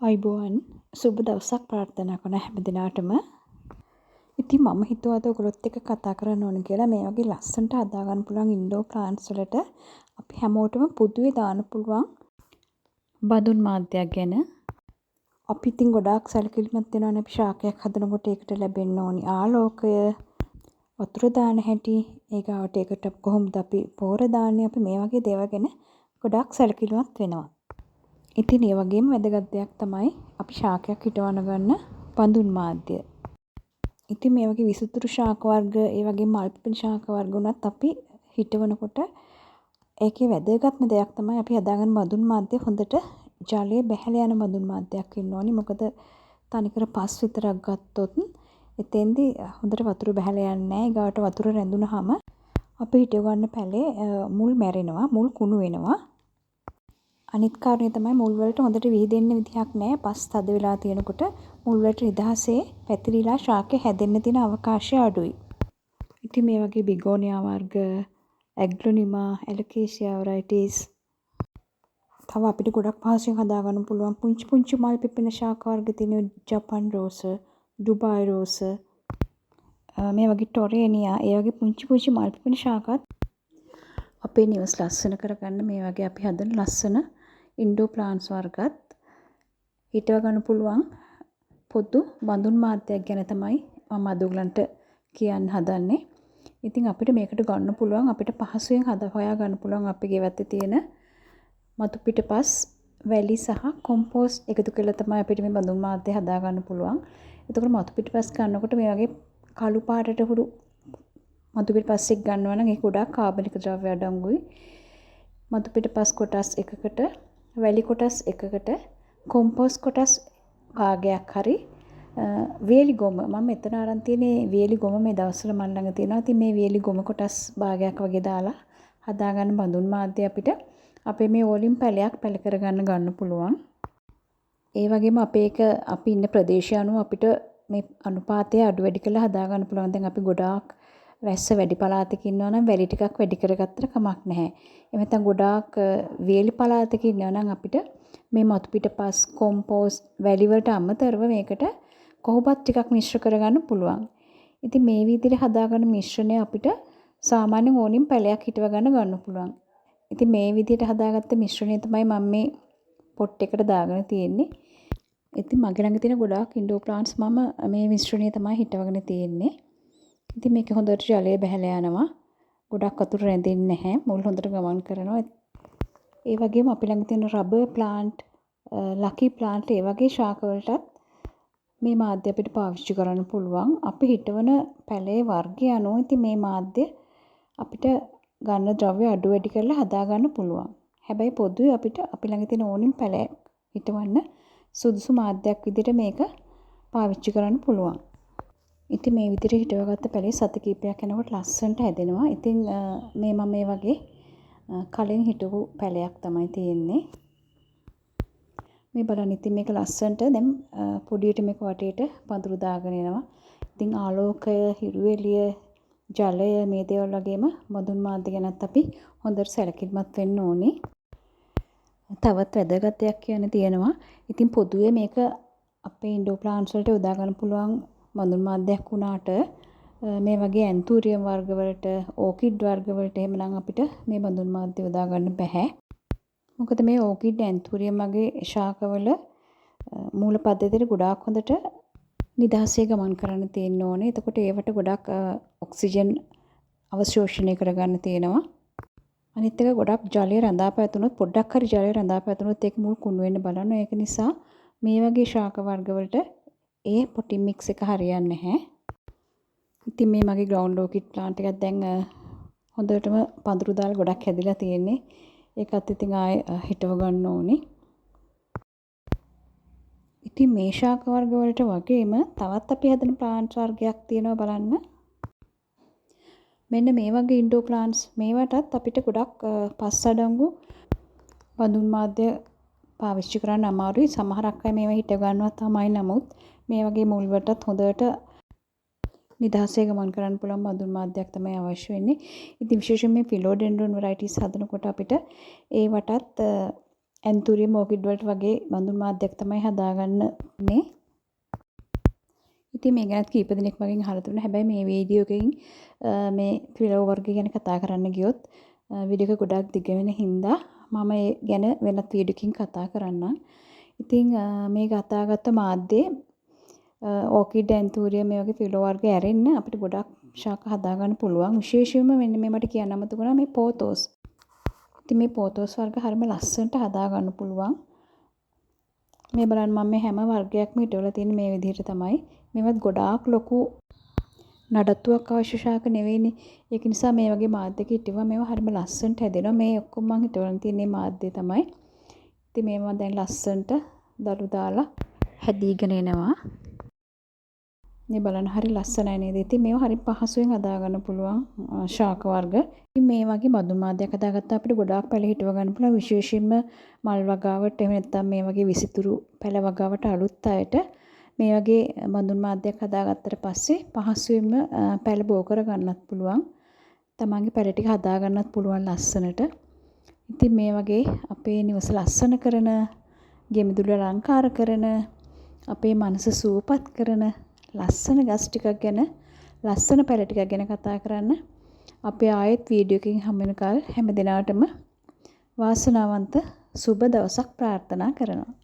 අයිබෝවන් සුබ දවසක් ප්‍රාර්ථනා කරන හැම දිනාටම. ඉතින් මම හිතුවා අද ඔයගොල්ලොත් එක්ක කතා කරන්න ඕන කියලා මේ වගේ ලස්සනට හදා ගන්න පුළුවන් ඉන්ඩෝර් ප්ලාන්ට්ස් වලට අපි හැමෝටම පොදුවේ දාන්න පුළුවන් බඳුන් මාධ්‍යයක් ගැන. අපි ඉතින් ගොඩාක් සැලකිලිමත් වෙනවනේ අපි ශාකයක් හදනකොට ඒකට ලැබෙන්න ඕනි ආලෝකය, වතුර දාන හැටි, ඒකට කොහොමද අපි පෝර දාන්නේ, අපි මේ වගේ දේවල් ගැන ගොඩාක් සැලකිලිමත් වෙනවා. ඉතින් ඒ වගේම වැදගත් දෙයක් තමයි අපි ශාකයක් හිටවන ගන්න බඳුන් මාධ්‍ය. ඉතින් මේ වගේ විසිතුරු ශාක වර්ග, ඒ වගේ මල් පිපෙන ශාක වර්ග උනත් අපි හිටවනකොට ඒකේ වැදගත්ම දෙයක් තමයි අපි හදාගන්න බඳුන් මාධ්‍ය හොඳට ජලය බැහැලා යන බඳුන් මාධ්‍යයක් වෙන්න ඕනි. මොකද තනිකර පස් විතරක් ගත්තොත් එතෙන්දී හොඳට වතුර බැහැලා යන්නේ නැහැ. ඊගාට වතුර රැඳුනහම අපි හිටව ගන්න පැලේ මුල් මැරෙනවා, මුල් කුණු වෙනවා. අනිත් කාරණේ තමයි මුල් වලට හොඳට විහිදෙන්න විදිහක් නැහැ. පස් තද වෙලා තියෙනකොට මුල් වලට නිදහසේ පැතිරිලා ශාකය හැදෙන්න තියෙන අවකාශය අඩුයි. ඉතින් මේ වගේ බිගෝනියා වර්ග, ඇග්ලොනිමා, ඇලොකේසියා වරයිටිස් තව අපිට ගොඩක් පහසුවෙන් හදා ගන්න පුළුවන් පුංචි පුංචි මල් පිපෙන ශාක වර්ග තියෙන ජපන් රෝස, ඩුබායි රෝස, මේ වගේ ටොරේනියා, ඒ වගේ පුංචි පුංචි මල් පිපෙන ශාකත් අපේ නිවස් ලස්සන කරගන්න මේ වගේ අපි හදන ලස්සන ඉන්ඩෝර් ප්ලාන්ට්ස් වර්ගත් හිටව ගන්න පුළුවන් පොදු බඳුන් මාධ්‍යයක් ගැන තමයි මම අද ඔයගලන්ට කියන්න හදන්නේ. ඉතින් අපිට මේකට ගන්න පුළුවන් අපිට පහසුවෙන් හොයා ගන්න පුළුවන් අපේ ගෙවත්තේ තියෙන මතු පිටපස්, වැලි සහ කොම්පෝස්ට් එකතු කරලා තමයි අපිට මේ බඳුන් මාධ්‍ය හදා ගන්න පුළුවන්. එතකොට මතු පිටපස් ගන්නකොට මේ වගේ කළු පාටට හුරු මතු පිටපස් එක්ක ගන්නවා නම් ඒක ගොඩාක් කාබනික ද්‍රව්‍ය අඩංගුයි. මතු පිටපස් කොටස් එකකට, වැලි කොටස් එකකට, කොම්පෝස්ට් කොටස් භාගයක් හරි, වේලි ගොම මම මෙතන අරන් තියෙන්නේ වේලි ගොම මේ දවස්වල මන් ළඟ තියෙනවා. ඉතින් මේ වේලි ගොම කොටස් භාගයක් වගේ දාලා හදාගන්න බඳුන් මාධ්‍ය අපිට අපේ මේ ඕලින් පැලයක් පැල කරගන්න ගන්න පුළුවන්. ඒ වගේම අපි ඉන්න ප්‍රදේශය අනුව අපිට මේ අනුපාතය අඩු වැඩි කරලා හදා ගන්න පුළුවන්. දැන් අපි ගොඩාක් වැස්ස වැඩි පළාතක ඉන්නවා නම් වැලි ටිකක් වැඩි කරගත්තට කමක් නැහැ. එහෙම නැත්නම් ගොඩාක් වේලි පළාතක ඉන්නවා නම් අපිට මේ මතු පිටපස්, කොම්පෝස්ට්, වැලි වලට අමතරව මේකට කොහොපත් ටිකක් මිශ්‍ර කරගන්න පුළුවන්. ඉතින් මේ විදිහට හදාගන්න මිශ්‍රණය අපිට සාමාන්‍යයෙන් ඕනින් පැලයක් හිටව ගන්න පුළුවන්. ඉතින් මේ විදිහට හදාගත්ත මිශ්‍රණය තමයි මම මේ පොට් එකට දාගෙන තියෙන්නේ. ඉතින් මගේ ළඟ තියෙන ගොඩාක් ඉන්ඩෝර් ප්ලාන්ට්ස් මම මේ මිශ්‍රණය තමයි හිටවගෙන තියෙන්නේ. ඉතින් මේක හොඳට ජලය බැහැලා යනවා. ගොඩක් වතුර රැඳෙන්නේ නැහැ. මුල් හොඳට ගමන් කරනවා. ඒ වගේම අපි ළඟ තියෙන රබර් ප්ලාන්ට්, ලකි ප්ලාන්ට්, ඒ වගේ ශාක වලටත් මේ මාධ්‍ය අපිට පාවිච්චි කරන්න පුළුවන්. අපි හිටවන පැලේ වර්ගය අනුව ඉතින් මේ මාධ්‍ය අපිට ගන්න ද්‍රව්‍ය අඩු වැඩි කරලා හදා ගන්න පුළුවන්. හැබැයි පොදුවේ අපිට අපි ළඟ තියෙන ඕනින් පැලයක් හිටවන්න සුදුසු මාධ්‍යයක් විදිහට මේක පාවිච්චි කරන්න පුළුවන්. ඉතින් මේ විදිහට හිටවගත්ත පැලේ සති කිහිපයක් යනකොට ලස්සනට හැදෙනවා. ඉතින් මම මේ වගේ කලින් හිටවු පැලයක් තමයි තියෙන්නේ. මේ බලන්න ඉතින් මේක ලස්සනට දැන් පොඩියට මේක වටේට පඳුරු දාගෙන එනවා. ඉතින් ආලෝකය, හිරු එළිය, ජලය මේ දේවල් වගේම බඳුන් මාධ්‍ය ගැනත් අපි හොඳට සැලකිලිමත් වෙන්න ඕනේ. තවත් වැදගත් දෙයක් කියන්න තියෙනවා. ඉතින් පොදුවේ මේක අපේ ඉන්ඩෝර් ප්ලාන්ට්ස් වලට යොදා ගන්න පුළුවන් බඳුන් මාධ්‍යයක් වුණාට මේ වගේ ඇන්තූරියම් වර්ග වලට, ඕකිඩ් වර්ග වලට එහෙමනම් අපිට මේ බඳුන් මාධ්‍ය යොදා ගන්න බෑ. මොකද මේ ඕකිඩ්, ඇන්තූරියම් වගේ ශාකවල මූල පද්ධතියට ගොඩාක් හොඳට නිදහසේ ගමන් කරන්න තියෙන්න ඕනේ. එතකොට ඒවට ගොඩක් ඔක්සිජන් අවශෝෂණය කරගන්න තියෙනවා. අනිත් එක ගොඩක් ජලය රඳා පැවතුනොත්, පොඩ්ඩක් හරි ජලය රඳා පැවතුනොත් ඒක මුල් කුණු වෙන්න බලනවා. ඒක නිසා මේ වගේ ශාක වර්ග වලට ඒ පොටින් මික්ස් එක හරියන්නේ නැහැ. ඉතින් මේ මගේ ග්‍රවුන්ඩ් ඕකිඩ් ප්ලාන්ට් එකක් දැන් හොඳටම පඳුරු දාලා ගොඩක් හැදිලා තියෙන්නේ. ඒකත් ඉතින් ආයෙ හිටව ගන්න ඕනේ. ඉතින් මේ ශාක වර්ග වලට වගේම තවත් අපි හදන ප්ලාන්ට් වර්ගයක් තියෙනවා බලන්න. මෙන්න මේ වගේ ඉන්ඩෝර් ප්ලාන්ට්ස් මේවටත් අපිට ගොඩක් පස් අඩංගු බඳුන් මාධ්‍ය පාවිච්චි කරන්න අමාරුයි. සමහරක් අය මේවා හිට ගන්නවා තමයි. නමුත් මේ වගේ මුල් වලටත් හොඳට නිදහසේ ගමන් කරන්න පුළුවන් බඳුන් මාධ්‍යයක් තමයි අවශ්‍ය වෙන්නේ. ඉතින් විශේෂයෙන් මේ ෆිලෝඩෙන්ඩ්‍රොන් වරයිටිස් හදනකොට අපිට ඒවටත් ඇන්තූරියම් ඕකිඩ් වලට වගේ බඳුන් මාධ්‍යයක් තමයි හදාගන්නේ. ඉතින් මේ ගැනත් කීප දෙනෙක් මගෙන් අහලා තිබුණා. හැබැයි මේ වීඩියෝ එකකින් මේ ෆ්ලෝ වර්ග ගැන කතා කරන්න ගියොත් වීඩියෝ එක ගොඩක් දිග වෙන හින්දා මම ඒ ගැන වෙනත් වීඩියෝ එකකින් කතා කරන්නම්. ඉතින් මේ කතාගත්ත මාධ්‍යයේ ඕකිඩ් ඇන්තූරියම් මේ වගේ ෆ්ලෝ වර්ග ඇරෙන්න අපිට ගොඩක් ශාක හදාගන්න පුළුවන්. විශේෂයෙන්ම මෙන්න මේ මට කියන්න අමතක වුණා මේ පෝතෝස්. ඉතින් මේ පෝතෝස් වර්ග හරිම ලස්සනට හදාගන්න පුළුවන්. මේ බලන්න මම මේ හැම වර්ගයක්ම හිටවලා තියෙන්නේ මේ විදිහට තමයි. මේවත් ගොඩාක් ලොකු නඩත්තුවක් අවශ්‍ය ශාක නෙවෙයිනේ. ඒක නිසා මේ වගේ මාධ්‍යයක හිටුවා මේවා හරිම ලස්සනට හැදෙනවා. මේ ඔක්කොම මම හිටවලා තියෙන මාධ්‍ය තමයි. ඉතින් මේවා දැන් ලස්සනට දළු දාලා හැදීගෙන එනවා. මේ බලන්න හරි ලස්සනයි නේද? ඉතින් මේවා හරි පහසුවෙන් හදාගන්න පුළුවන් ශාක වර්ග. ඉතින් මේ වගේ බඳුන් මාධ්‍යයක් හදාගත්තා අපිට ගොඩාක් පැල හිටව ගන්න පුළුවන්. විශේෂයෙන්ම මල් වගාවට එහෙම නැත්නම් මේ වගේ විසිතුරු පැල වගාවට අලුත් අයට මේ වගේ බඳුන් මාධ්‍යයක් හදාගත්තට පස්සේ පහසුවෙන්ම පැල බෝ කර ගන්නත් පුළුවන්. තමන්ගේ පැල ටික හදා ගන්නත් පුළුවන් ලස්සනට. ඉතින් මේ වගේ අපේ නිවස ලස්සන කරන, ගෙමිදුල අලංකාර කරන, අපේ මනස සුවපත් කරන ලස්සන ගස් ටිකක් ගැන, ලස්සන පැල ටිකක් ගැන කතා කරන්න අපි ආයෙත් වීඩියෝ එකකින් හමු වෙනකල් හැම දිනාටම වාසනාවන්ත සුබ දවසක් ප්‍රාර්ථනා කරනවා.